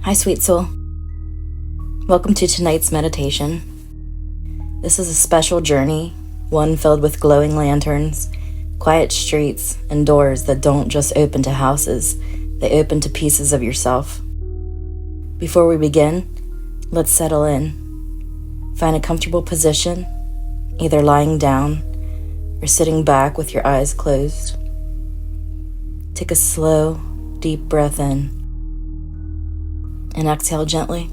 Hi, sweet soul. Welcome to tonight's meditation. This is a special journey, one filled with glowing lanterns, quiet streets, and doors that don't just open to houses, they open to pieces of yourself. Before we begin, let's settle in. Find a comfortable position, either lying down or sitting back with your eyes closed. Take a slow, deep breath in and exhale gently.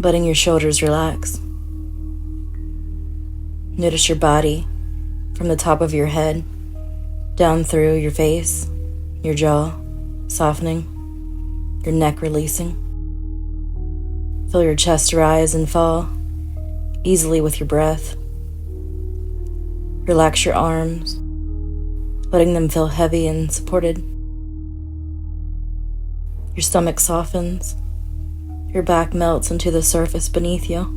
Letting your shoulders relax. Notice your body from the top of your head down through your face, your jaw softening, your neck releasing. Feel your chest rise and fall easily with your breath. Relax your arms, letting them feel heavy and supported. Your stomach softens. Your back melts into the surface beneath you.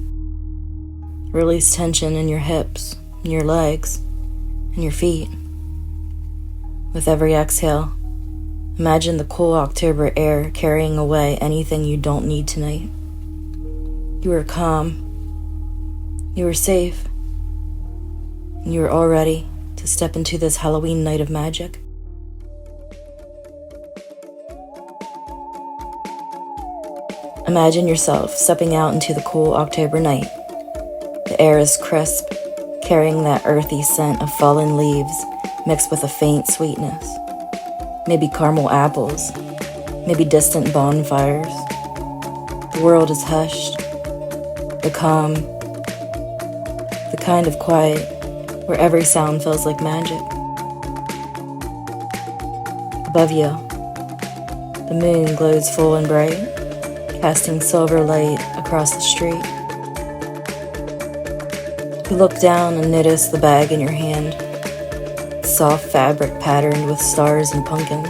Release tension in your hips, in your legs, and your feet. With every exhale, imagine the cool October air carrying away anything you don't need tonight. You are calm. You are safe. And you are all ready to step into this Halloween night of magic. Imagine yourself stepping out into the cool October night. The air is crisp, carrying that earthy scent of fallen leaves mixed with a faint sweetness. Maybe caramel apples, maybe distant bonfires. The world is hushed, the calm, the kind of quiet where every sound feels like magic. Above you, the moon glows full and bright, casting silver light across the street. You look down and notice the bag in your hand, soft fabric patterned with stars and pumpkins.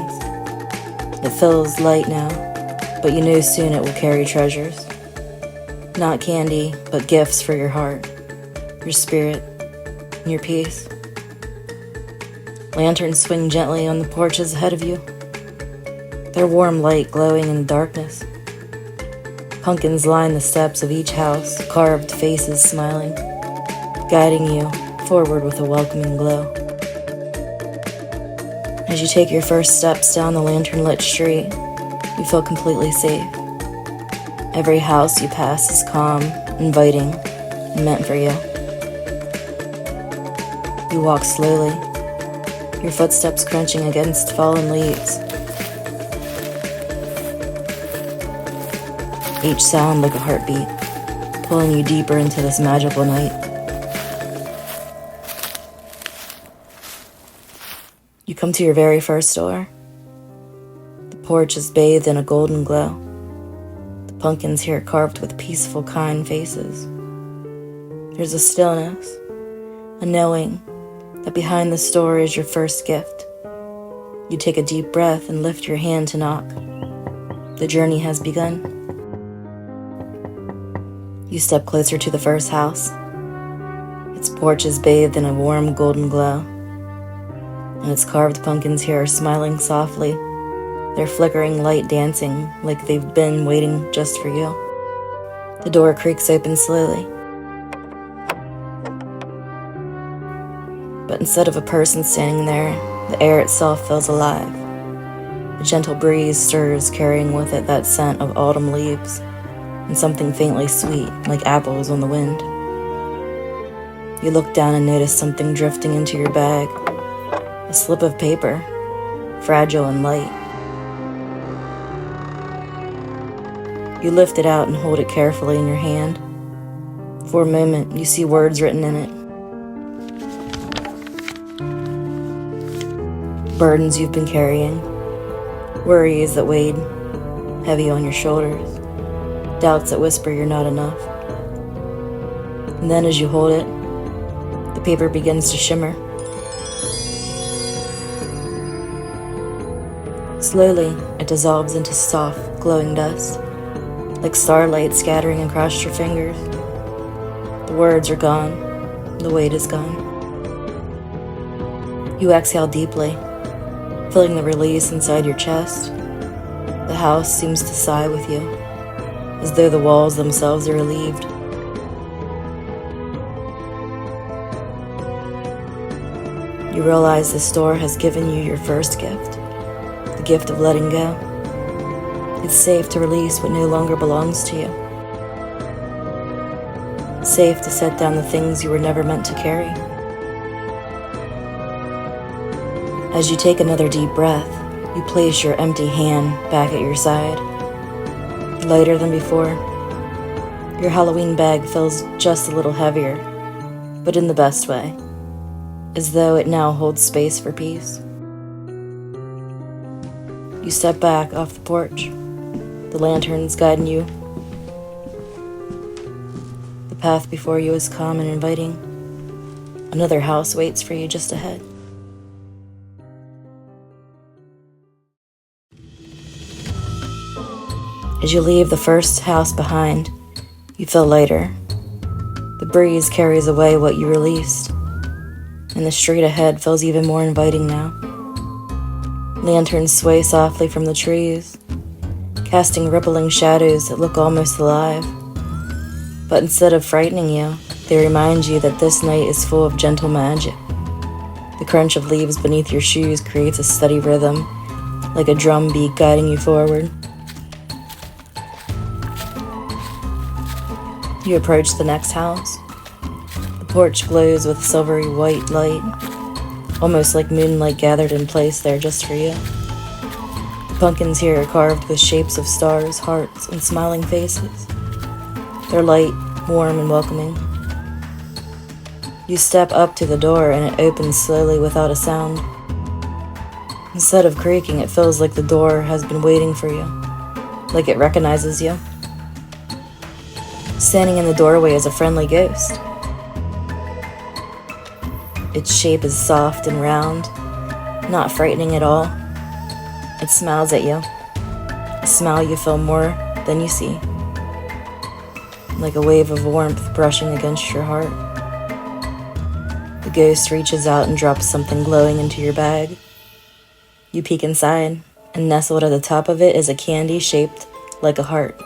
It feels light now, but you know soon it will carry treasures. Not candy, but gifts for your heart, your spirit, and your peace. Lanterns swing gently on the porches ahead of you, their warm light glowing in the darkness. Pumpkins line the steps of each house, carved faces smiling, guiding you forward with a welcoming glow. As you take your first steps down the lantern-lit street, you feel completely safe. Every house you pass is calm, inviting, and meant for you. You walk slowly, your footsteps crunching against fallen leaves. Each sound like a heartbeat, pulling you deeper into this magical night. You come to your very first door. The porch is bathed in a golden glow. The pumpkins here carved with peaceful, kind faces. There's a stillness, a knowing that behind this door is your first gift. You take a deep breath and lift your hand to knock. The journey has begun. You step closer to the first house. Its porch is bathed in a warm golden glow, and its carved pumpkins here are smiling softly, their flickering light dancing like they've been waiting just for you. The door creaks open slowly, but instead of a person standing there, the air itself feels alive. A gentle breeze stirs, carrying with it that scent of autumn leaves, and something faintly sweet, like apples on the wind. You look down and notice something drifting into your bag, a slip of paper, fragile and light. You lift it out and hold it carefully in your hand. For a moment, you see words written in it. Burdens you've been carrying, worries that weighed heavy on your shoulders, doubts that whisper you're not enough. And then as you hold it, the paper begins to shimmer. Slowly, it dissolves into soft, glowing dust, like starlight scattering across your fingers. The words are gone, the weight is gone. You exhale deeply, feeling the release inside your chest. The house seems to sigh with you, as though the walls themselves are relieved. You realize the store has given you your first gift, the gift of letting go. It's safe to release what no longer belongs to you. Safe to set down the things you were never meant to carry. As you take another deep breath, you place your empty hand back at your side. Lighter than before, your Halloween bag feels just a little heavier, but in the best way, as though it now holds space for peace. You step back off the porch, the lanterns guiding you. The path before you is calm and inviting. Another house waits for you just ahead. As you leave the first house behind, you feel lighter. The breeze carries away what you released, and the street ahead feels even more inviting now. Lanterns sway softly from the trees, casting rippling shadows that look almost alive. But instead of frightening you, they remind you that this night is full of gentle magic. The crunch of leaves beneath your shoes creates a steady rhythm, like a drum beat guiding you forward. You approach the next house. The porch glows with silvery white light, almost like moonlight gathered in place there just for you. The pumpkins here are carved with shapes of stars, hearts, and smiling faces. They're light, warm, and welcoming. You step up to the door and it opens slowly without a sound. Instead of creaking, it feels like the door has been waiting for you, like it recognizes you. Standing in the doorway is a friendly ghost. Its shape is soft and round, not frightening at all. It smiles at you, a smile you feel more than you see, like a wave of warmth brushing against your heart. The ghost reaches out and drops something glowing into your bag. You peek inside, and nestled at the top of it is a candy shaped like a heart,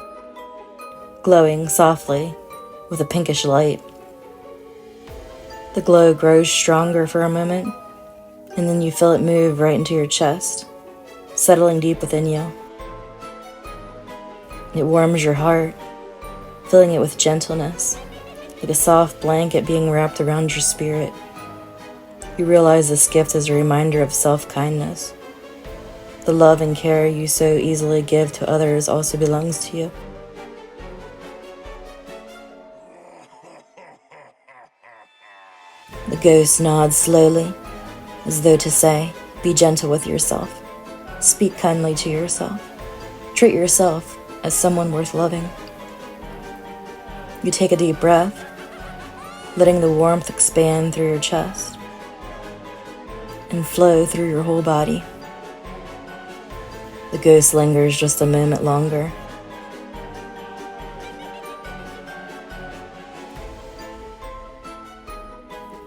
glowing softly with a pinkish light. The glow grows stronger for a moment, and then you feel it move right into your chest, settling deep within you. It warms your heart, filling it with gentleness, like a soft blanket being wrapped around your spirit. You realize this gift is a reminder of self-kindness. The love and care you so easily give to others also belongs to you. The ghost nods slowly, as though to say, be gentle with yourself. Speak kindly to yourself. Treat yourself as someone worth loving. You take a deep breath, letting the warmth expand through your chest and flow through your whole body. The ghost lingers just a moment longer.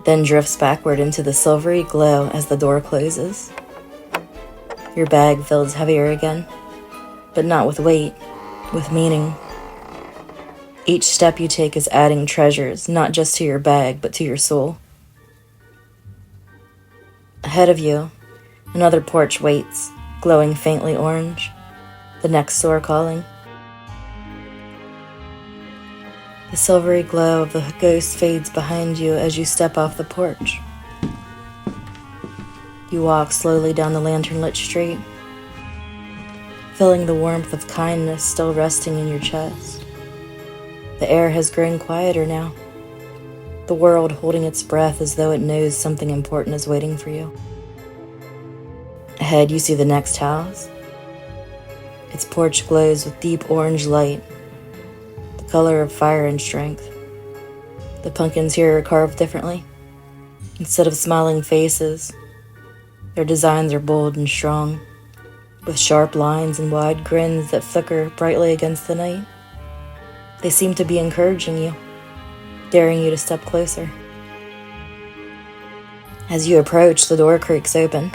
Then drifts backward into the silvery glow as the door closes. Your bag feels heavier again, but not with weight, with meaning. Each step you take is adding treasures, not just to your bag, but to your soul. Ahead of you, another porch waits, glowing faintly orange, the next door calling. The silvery glow of the ghost fades behind you as you step off the porch. You walk slowly down the lantern-lit street, feeling the warmth of kindness still resting in your chest. The air has grown quieter now, the world holding its breath as though it knows something important is waiting for you. Ahead, you see the next house. Its porch glows with deep orange light, the color of fire and strength. The pumpkins here are carved differently. Instead of smiling faces, their designs are bold and strong, with sharp lines and wide grins that flicker brightly against the night. They seem to be encouraging you, daring you to step closer. As you approach, the door creaks open.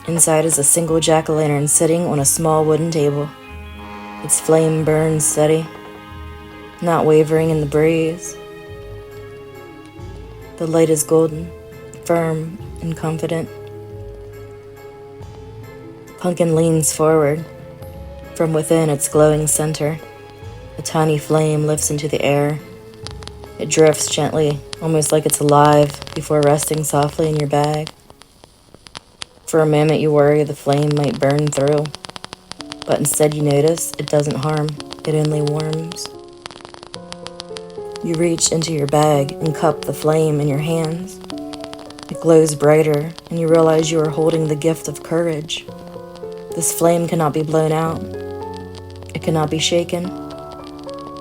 Inside is a single jack-o'-lantern sitting on a small wooden table. Its flame burns steady, not wavering in the breeze. The light is golden, firm and confident. Pumpkin leans forward. From within its glowing center, a tiny flame lifts into the air. It drifts gently, almost like it's alive, before resting softly in your bag. For a moment you worry the flame might burn through, but instead you notice it doesn't harm, it only warms. You reach into your bag and cup the flame in your hands. It glows brighter, and you realize you are holding the gift of courage. This flame cannot be blown out. It cannot be shaken.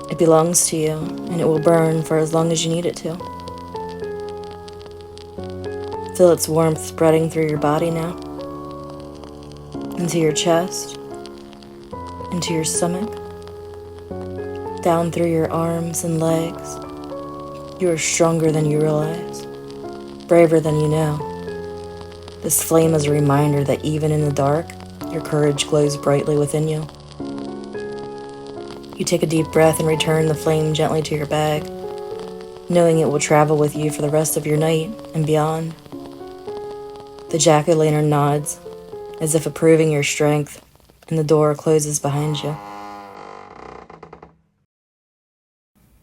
It belongs to you, and it will burn for as long as you need it to. Feel its warmth spreading through your body now, into your chest, into your stomach, down through your arms and legs. You are stronger than you realize, braver than you know. This flame is a reminder that even in the dark, your courage glows brightly within you. You take a deep breath and return the flame gently to your bag, knowing it will travel with you for the rest of your night and beyond. The jack-o'-lantern nods, as if approving your strength, and the door closes behind you.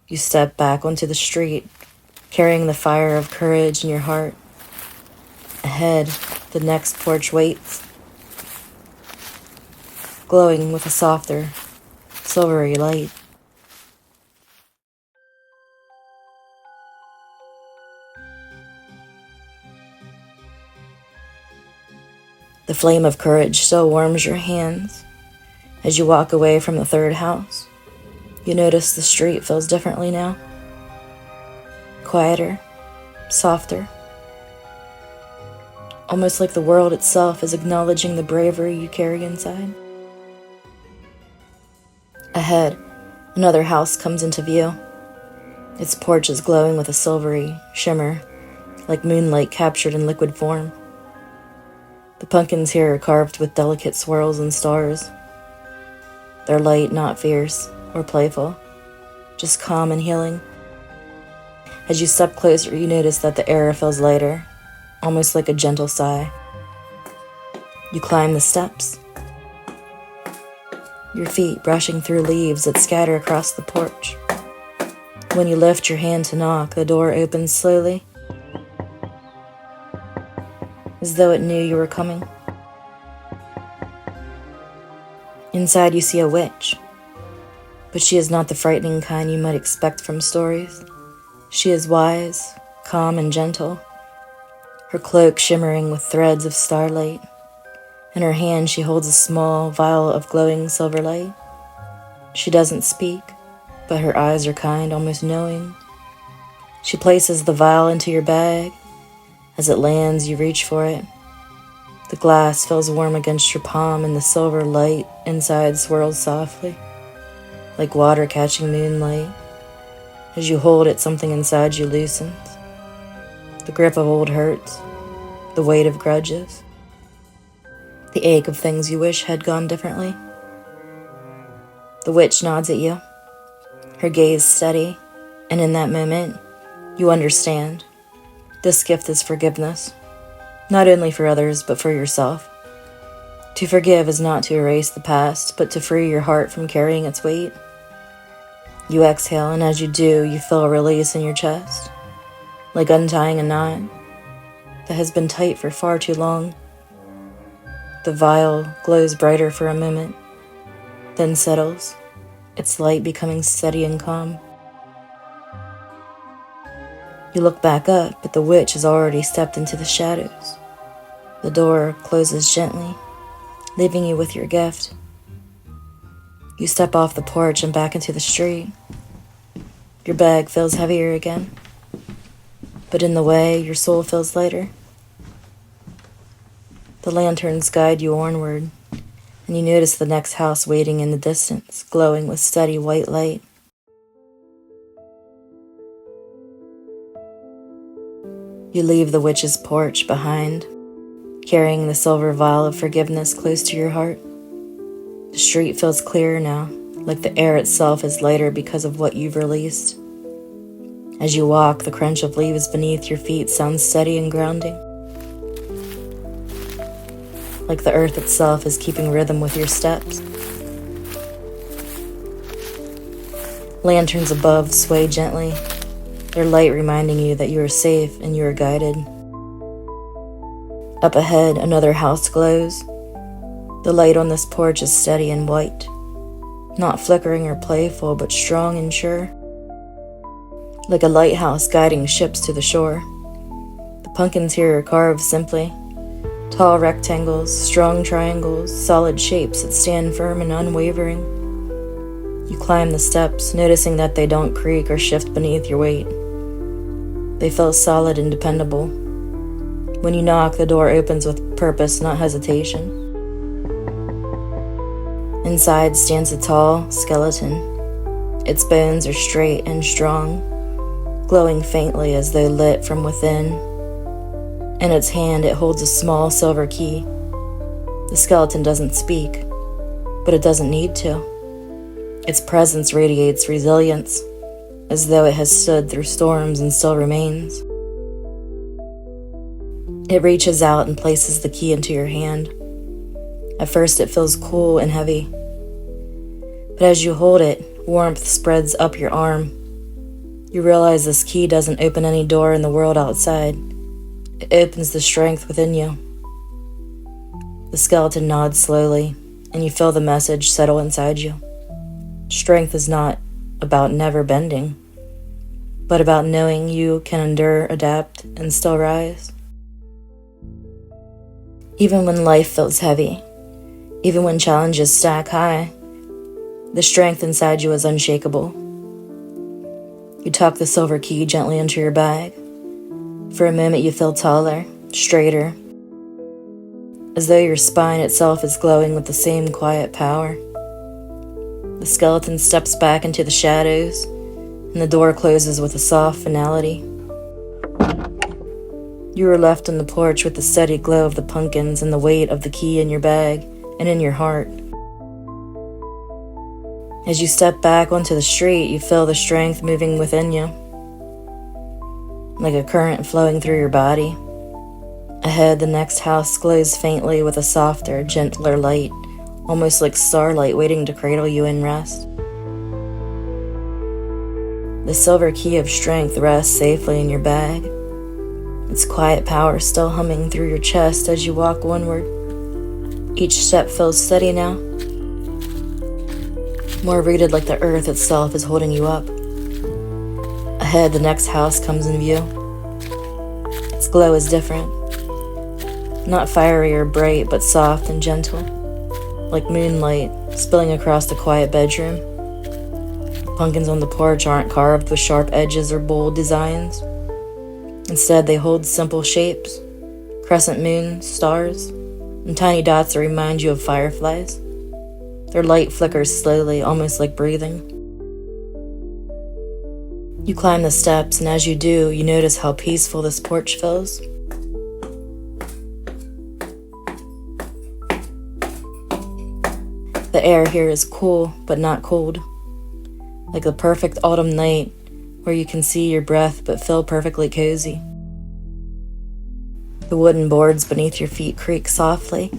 You step back onto the street, carrying the fire of courage in your heart. Ahead, the next porch waits, glowing with a softer, silvery light. The flame of courage still warms your hands. As you walk away from the third house, you notice the street feels differently now. Quieter, softer. Almost like the world itself is acknowledging the bravery you carry inside. Ahead, another house comes into view. Its porch is glowing with a silvery shimmer, like moonlight captured in liquid form. The pumpkins here are carved with delicate swirls and stars. Their light not fierce or playful, just calm and healing. As you step closer, you notice that the air feels lighter, almost like a gentle sigh. You climb the steps, your feet brushing through leaves that scatter across the porch. When you lift your hand to knock, the door opens slowly, as though it knew you were coming. Inside you see a witch, but she is not the frightening kind you might expect from stories. She is wise, calm, and gentle, her cloak shimmering with threads of starlight. In her hand she holds a small vial of glowing silver light. She doesn't speak, but her eyes are kind, almost knowing. She places the vial into your bag. As it lands, you reach for it. The glass feels warm against your palm, and the silver light inside swirls softly, like water catching moonlight. As you hold it, something inside you loosens. The grip of old hurts, the weight of grudges, the ache of things you wish had gone differently. The witch nods at you, her gaze steady, and in that moment, you understand. This gift is forgiveness, not only for others, but for yourself. To forgive is not to erase the past, but to free your heart from carrying its weight. You exhale, and as you do, you feel a release in your chest, like untying a knot that has been tight for far too long. The vial glows brighter for a moment, then settles, its light becoming steady and calm. You look back up, but the witch has already stepped into the shadows. The door closes gently, leaving you with your gift. You step off the porch and back into the street. Your bag feels heavier again, but in the way, your soul feels lighter. The lanterns guide you onward, and you notice the next house waiting in the distance, glowing with steady white light. You leave the witch's porch behind, carrying the silver vial of forgiveness close to your heart. The street feels clearer now, like the air itself is lighter because of what you've released. As you walk, the crunch of leaves beneath your feet sounds steady and grounding, like the earth itself is keeping rhythm with your steps. Lanterns above sway gently, their light reminding you that you are safe and you are guided. Up ahead, another house glows. The light on this porch is steady and white, not flickering or playful, but strong and sure, like a lighthouse guiding ships to the shore. The pumpkins here are carved simply, tall rectangles, strong triangles, solid shapes that stand firm and unwavering. You climb the steps, noticing that they don't creak or shift beneath your weight. They feel solid and dependable. When you knock, the door opens with purpose, not hesitation. Inside stands a tall skeleton. Its bones are straight and strong, glowing faintly as though lit from within. In its hand, it holds a small silver key. The skeleton doesn't speak, but it doesn't need to. Its presence radiates resilience, as though it has stood through storms and still remains. It reaches out and places the key into your hand. At first it feels cool and heavy, but as you hold it, warmth spreads up your arm. You realize this key doesn't open any door in the world outside. It opens the strength within you. The skeleton nods slowly, and you feel the message settle inside you. Strength is not about never bending, but about knowing you can endure, adapt, and still rise. Even when life feels heavy, even when challenges stack high, the strength inside you is unshakable. You tuck the silver key gently into your bag. For a moment you feel taller, straighter, as though your spine itself is glowing with the same quiet power. The skeleton steps back into the shadows, and the door closes with a soft finality. You are left on the porch with the steady glow of the pumpkins and the weight of the key in your bag and in your heart. As you step back onto the street, you feel the strength moving within you, like a current flowing through your body. Ahead, the next house glows faintly with a softer, gentler light, almost like starlight waiting to cradle you in rest. The silver key of strength rests safely in your bag, its quiet power still humming through your chest as you walk onward. Each step feels steady now, more rooted like the earth itself is holding you up. Ahead, the next house comes in view. Its glow is different, not fiery or bright, but soft and gentle, like moonlight spilling across the quiet bedroom. The pumpkins on the porch aren't carved with sharp edges or bold designs. Instead, they hold simple shapes, crescent moons, stars, and tiny dots that remind you of fireflies. Their light flickers slowly, almost like breathing. You climb the steps, and as you do, you notice how peaceful this porch feels. The air here is cool, but not cold, like the perfect autumn night where you can see your breath but feel perfectly cozy. The wooden boards beneath your feet creak softly,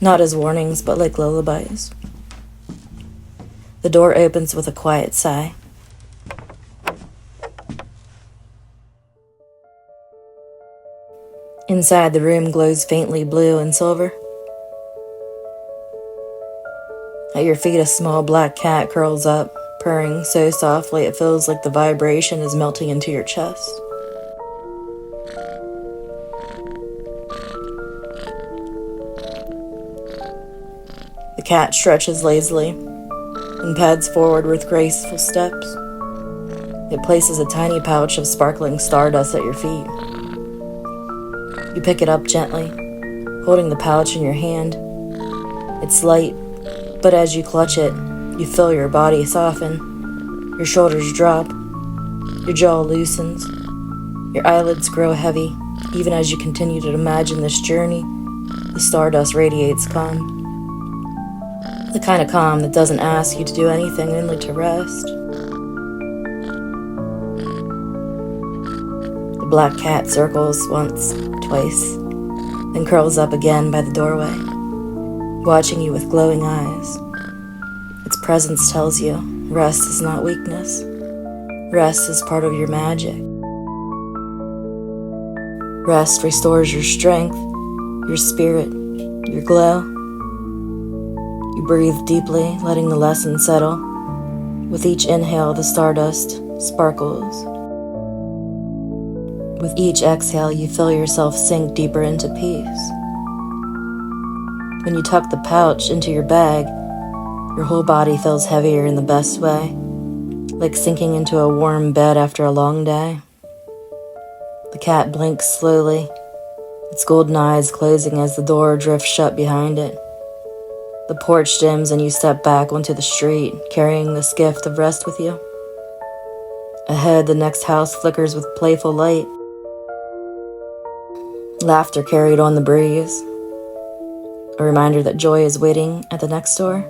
not as warnings, but like lullabies. The door opens with a quiet sigh. Inside, the room glows faintly blue and silver. At your feet, a small black cat curls up, purring so softly it feels like the vibration is melting into your chest. The cat stretches lazily and pads forward with graceful steps. It places a tiny pouch of sparkling stardust at your feet. You pick it up gently, holding the pouch in your hand. It's light, but as you clutch it, you feel your body soften. Your shoulders drop. Your jaw loosens. Your eyelids grow heavy, Even as you continue to imagine this journey, the stardust radiates calm. The kind of calm that doesn't ask you to do anything, only to rest. The black cat circles once, twice, then curls up again by the doorway, watching you with glowing eyes. Its presence tells you rest is not weakness. Rest is part of your magic. Rest restores your strength, your spirit, your glow. You breathe deeply, letting the lesson settle. With each inhale, the stardust sparkles. With each exhale, you feel yourself sink deeper into peace. When you tuck the pouch into your bag, your whole body feels heavier in the best way, like sinking into a warm bed after a long day. The cat blinks slowly, its golden eyes closing as the door drifts shut behind it. The porch dims and you step back onto the street, carrying this gift of rest with you. Ahead, the next house flickers with playful light. Laughter carried on the breeze. A reminder that joy is waiting at the next door.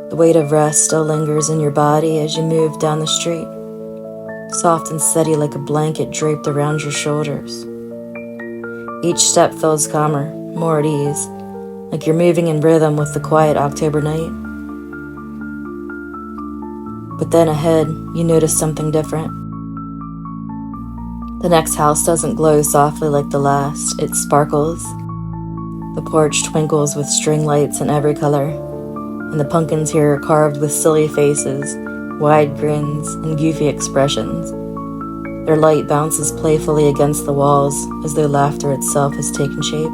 The weight of rest still lingers in your body as you move down the street, soft and steady like a blanket draped around your shoulders. Each step feels calmer, more at ease, like you're moving in rhythm with the quiet October night. But then ahead, you notice something different. The next house doesn't glow softly like the last, it sparkles. The porch twinkles with string lights in every color, and the pumpkins here are carved with silly faces, wide grins, and goofy expressions. Their light bounces playfully against the walls as though laughter itself has taken shape.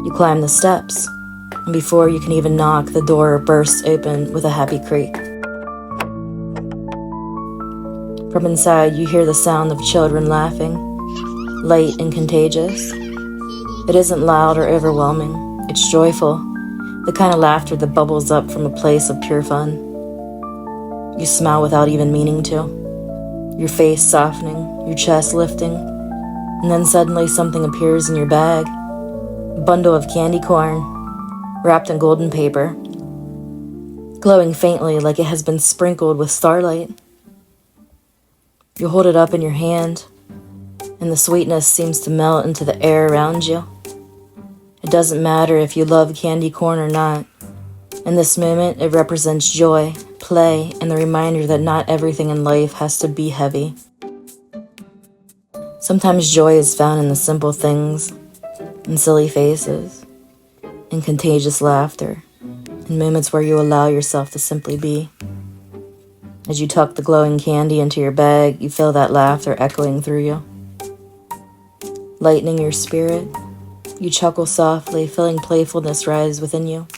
You climb the steps, and before you can even knock, the door bursts open with a happy creak. From inside, you hear the sound of children laughing, light and contagious. It isn't loud or overwhelming, it's joyful, the kind of laughter that bubbles up from a place of pure fun. You smile without even meaning to, your face softening, your chest lifting, and then suddenly something appears in your bag, a bundle of candy corn, wrapped in golden paper, glowing faintly like it has been sprinkled with starlight. You hold it up in your hand, and the sweetness seems to melt into the air around you. It doesn't matter if you love candy corn or not. In this moment, it represents joy, play, and the reminder that not everything in life has to be heavy. Sometimes joy is found in the simple things, in silly faces, in contagious laughter, in moments where you allow yourself to simply be. As you tuck the glowing candy into your bag, you feel that laughter echoing through you, lightening your spirit. You chuckle softly, feeling playfulness rise within you.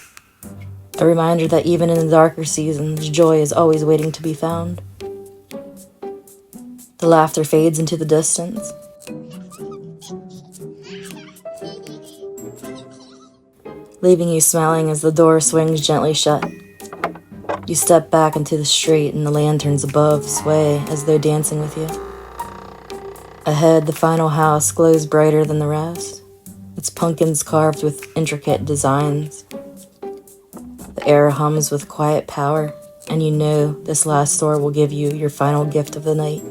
A reminder that even in the darker seasons, joy is always waiting to be found. The laughter fades into the distance. Leaving you smiling as the door swings gently shut. You step back into the street and the lanterns above sway as though dancing with you. Ahead, the final house glows brighter than the rest, its pumpkins carved with intricate designs. The air hums with quiet power, and you know this last door will give you your final gift of the night,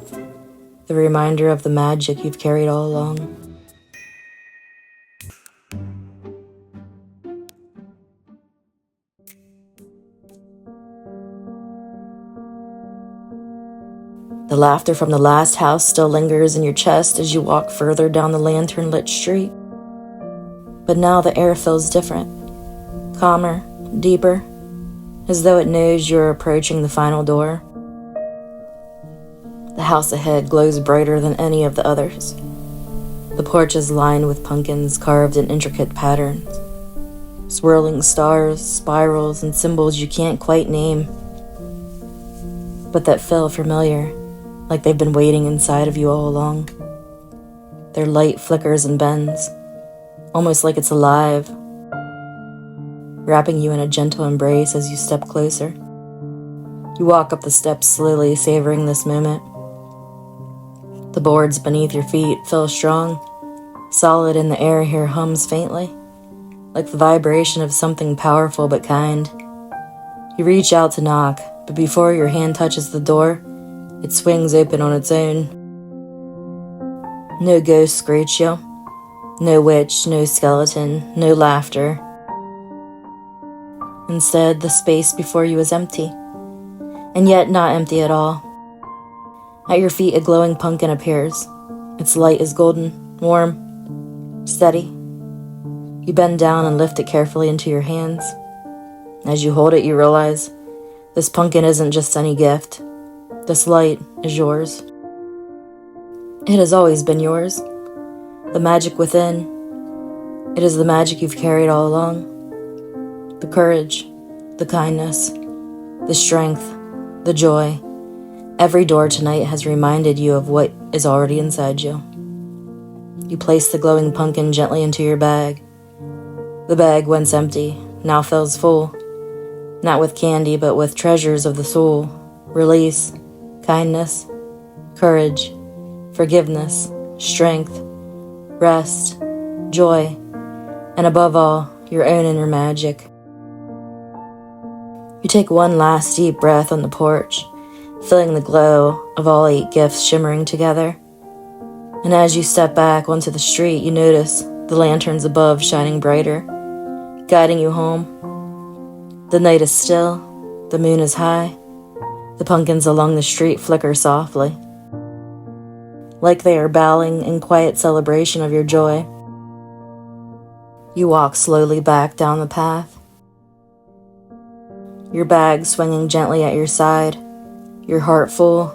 the reminder of the magic you've carried all along. The laughter from the last house still lingers in your chest as you walk further down the lantern-lit street. But now the air feels different, calmer, deeper, as though it knows you're approaching the final door. The house ahead glows brighter than any of the others. The porch is lined with pumpkins carved in intricate patterns, swirling stars, spirals, and symbols you can't quite name, but that feel familiar, like they've been waiting inside of you all along. Their light flickers and bends, almost like it's alive, wrapping you in a gentle embrace as you step closer. You walk up the steps slowly, savoring this moment. The boards beneath your feet feel strong, solid, and the air here hums faintly, like the vibration of something powerful but kind. You reach out to knock, but before your hand touches the door, it swings open on its own. No ghosts greet you, no witch, no skeleton, no laughter. Instead, the space before you is empty, and yet not empty at all. At your feet, a glowing pumpkin appears. Its light is golden, warm, steady. You bend down and lift it carefully into your hands. As you hold it, you realize this pumpkin isn't just any gift. This light is yours. It has always been yours. The magic within, it is the magic you've carried all along. The courage, the kindness, the strength, the joy. Every door tonight has reminded you of what is already inside you. You place the glowing pumpkin gently into your bag. The bag, once empty, now fills full, not with candy, but with treasures of the soul, release, kindness, courage, forgiveness, strength, rest, joy, and above all, your own inner magic. You take one last deep breath on the porch, feeling the glow of all 8 gifts shimmering together. And as you step back onto the street, you notice the lanterns above shining brighter, guiding you home. The night is still, the moon is high, the pumpkins along the street flicker softly, like they are bowing in quiet celebration of your joy. You walk slowly back down the path, your bag swinging gently at your side, your heart full.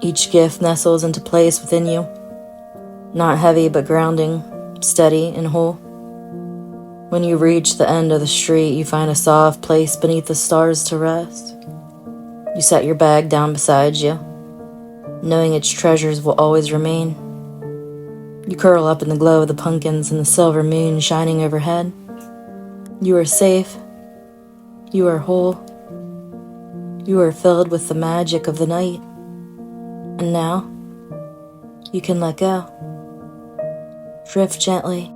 Each gift nestles into place within you, not heavy but grounding, steady and whole. When you reach the end of the street, you find a soft place beneath the stars to rest. You set your bag down beside you, knowing its treasures will always remain. You curl up in the glow of the pumpkins and the silver moon shining overhead. You are safe. You are whole. You are filled with the magic of the night. And now, you can let go. Drift gently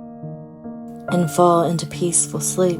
and fall into peaceful sleep.